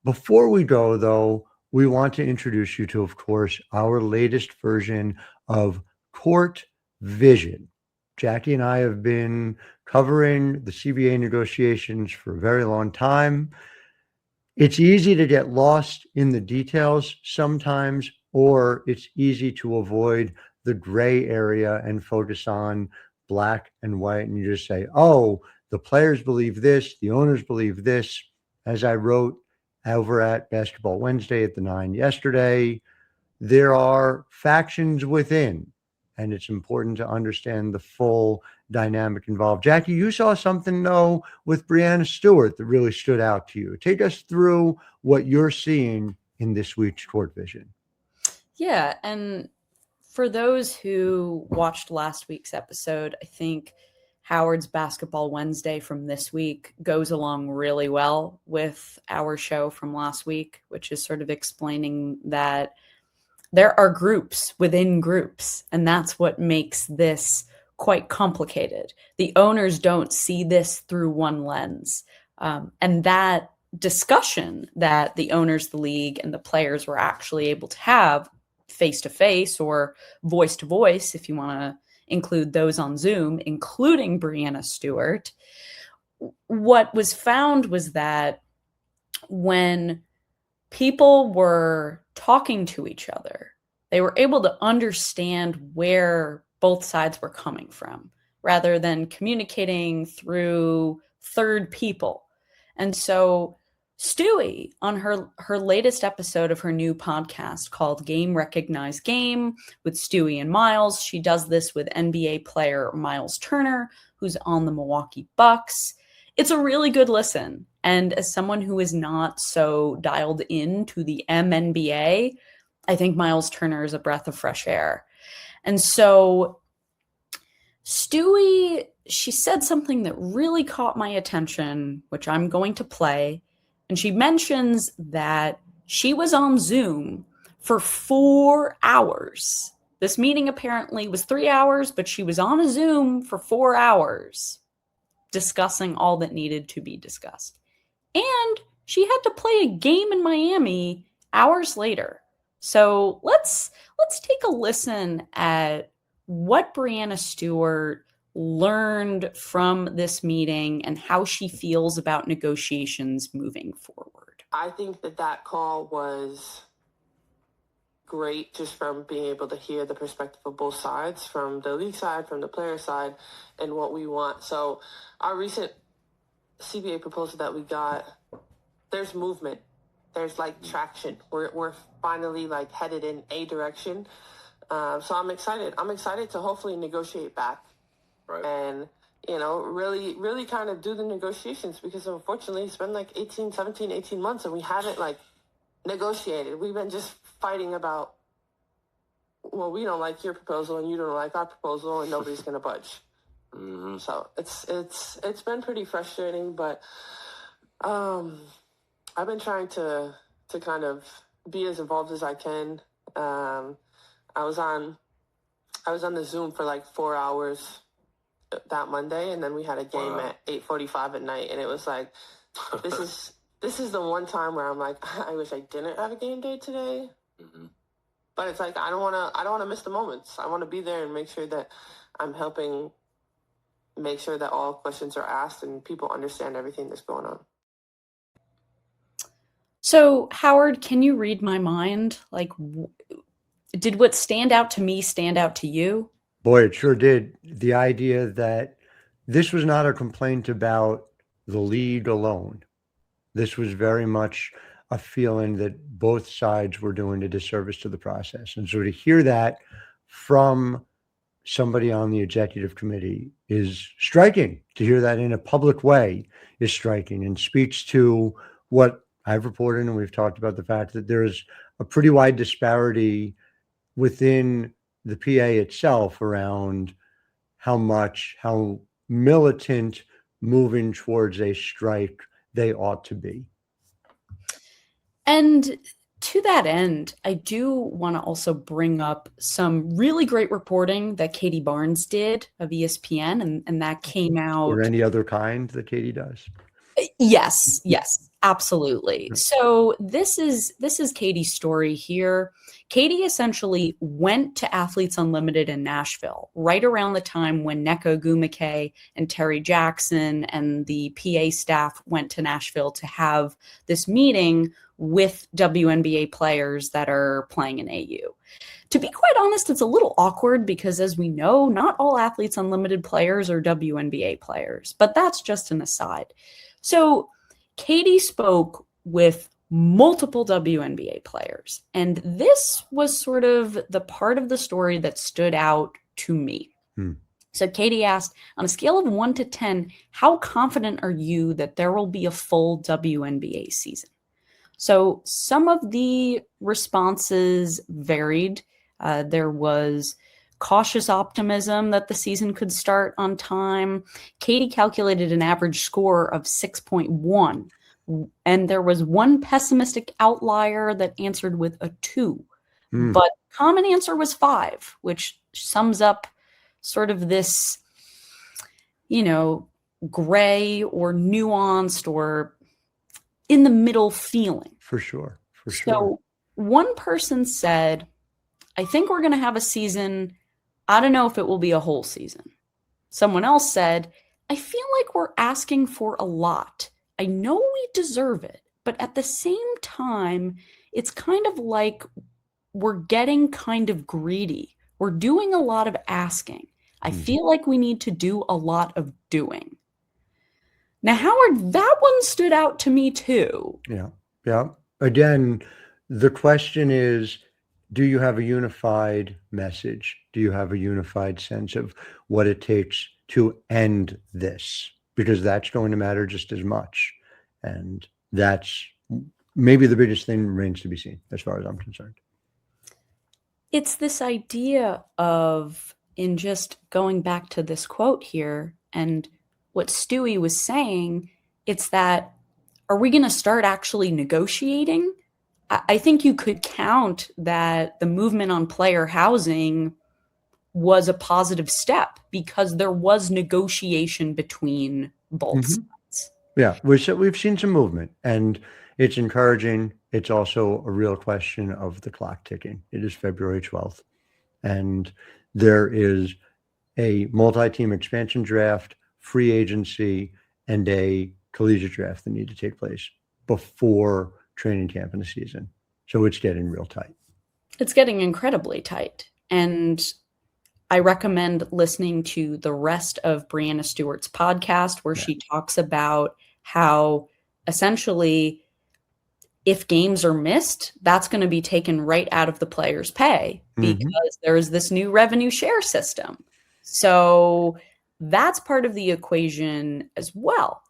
Before we go, though, we want to introduce you to, of course, our latest version of Court Vision. Jackie and I have been covering the CBA negotiations for a very long time. It's easy to get lost in the details sometimes, or it's easy to avoid the gray area and focus on black and white. And you just say, oh, the players believe this, the owners believe this. As I wrote over at Basketball Wednesday at the 9 yesterday, there are factions within, and it's important to understand the full dynamic involved. Jackie, you saw something, though, with Breanna Stewart that really stood out to you. Take us through what you're seeing in this week's Court Vision. Yeah, and for those who watched last week's episode, I think Howard's Basketball Wednesday from this week goes along really well with our show from last week, which is sort of explaining that there are groups within groups, and that's what makes this quite complicated. The owners don't see this through one lens. And that discussion that the owners, the league, and the players were actually able to have face-to-face or voice-to-voice, if you want to include those on Zoom, including Breanna Stewart, what was found was that when people were talking to each other, they were able to understand where both sides were coming from rather than communicating through third people. And so Stewie, on her latest episode of her new podcast called Game Recognize Game with Stewie and Myles, she does this with NBA player Myles Turner, who's on the Milwaukee Bucks. It's a really good listen. And as someone who is not so dialed into the MNBA, I think Myles Turner is a breath of fresh air. And so Stewie, she said something that really caught my attention, which I'm going to play. And she mentions that she was on Zoom for 4 hours. This meeting apparently was 3 hours, but she was on a Zoom for 4 hours discussing all that needed to be discussed. And she had to play a game in Miami hours later. So let's take a listen at what Breanna Stewart learned from this meeting and how she feels about negotiations moving forward. I think that call was great just from being able to hear the perspective of both sides, from the league side, from the player side, and what we want. So our recent CBA proposal that we got, there's movement. There's traction. We're finally headed in a direction. So I'm excited. I'm excited to hopefully negotiate back. Right. And, really kind of do the negotiations, because unfortunately it's been 18 months and we haven't negotiated. We've been just fighting about, well, we don't like your proposal and you don't like our proposal and nobody's going to budge. Mm-hmm. So it's been pretty frustrating, but I've been trying to kind of be as involved as I can. I was on the Zoom for 4 hours that Monday, and then we had a game at 8:45 at night, and it was this is the one time where I'm I wish I didn't have a game day today. Mm-hmm. But it's I don't want to miss the moments. I want to be there and make sure that I'm helping make sure that all questions are asked and people understand everything that's going on. So, Howard, can you read my mind? Did what stand out to me stand out to you? Boy, it sure did. The idea that this was not a complaint about the league alone. This was very much a feeling that both sides were doing a disservice to the process. And so to hear that from somebody on the executive committee is striking. To hear that in a public way is striking and speaks to what I've reported, and we've talked about the fact that there's a pretty wide disparity within the PA itself around how militant moving towards a strike they ought to be. And to that end, I do want to also bring up some really great reporting that Katie Barnes did of ESPN, and that came out. Or any other kind that Katie does? Yes. Absolutely. So this is Katie's story here. Katie essentially went to Athletes Unlimited in Nashville right around the time when Neko Gumake and Terry Jackson and the PA staff went to Nashville to have this meeting with WNBA players that are playing in AU. To be quite honest, it's a little awkward because, as we know, not all Athletes Unlimited players are WNBA players, but that's just an aside. So Katie spoke with multiple WNBA players, and this was sort of the part of the story that stood out to me. So Katie asked, on a scale of 1 to 10, how confident are you that there will be a full WNBA season? So some of the responses varied. There was cautious optimism that the season could start on time. Katie calculated an average score of 6.1, and there was one pessimistic outlier that answered with a 2. But common answer was 5, which sums up sort of this, gray or nuanced or in the middle feeling. For sure. So one person said, I think we're going to have a season. I don't know if it will be a whole season. Someone else said, I feel like we're asking for a lot. I know we deserve it, but at the same time, it's kind of like we're getting kind of greedy. We're doing a lot of asking. I feel like we need to do a lot of doing. Now, Howard, that one stood out to me too. Yeah. Again, the question is, do you have a unified message? Do you have a unified sense of what it takes to end this? Because that's going to matter just as much. And that's maybe the biggest thing remains to be seen, as far as I'm concerned. It's this idea of, in just going back to this quote here and what Stewie was saying, it's that, are we going to start actually negotiating? I think you could count that the movement on player housing was a positive step because there was negotiation between both sides. Yeah, we've seen some movement, and it's encouraging. It's also a real question of the clock ticking. It is February 12th, and there is a multi-team expansion draft, free agency, and a collegiate draft that need to take place before training camp in the season. So it's getting real tight. It's getting incredibly tight. And I recommend listening to the rest of Breanna Stewart's podcast, where she talks about how essentially if games are missed, that's going to be taken right out of the player's pay because there is this new revenue share system. So that's part of the equation as well.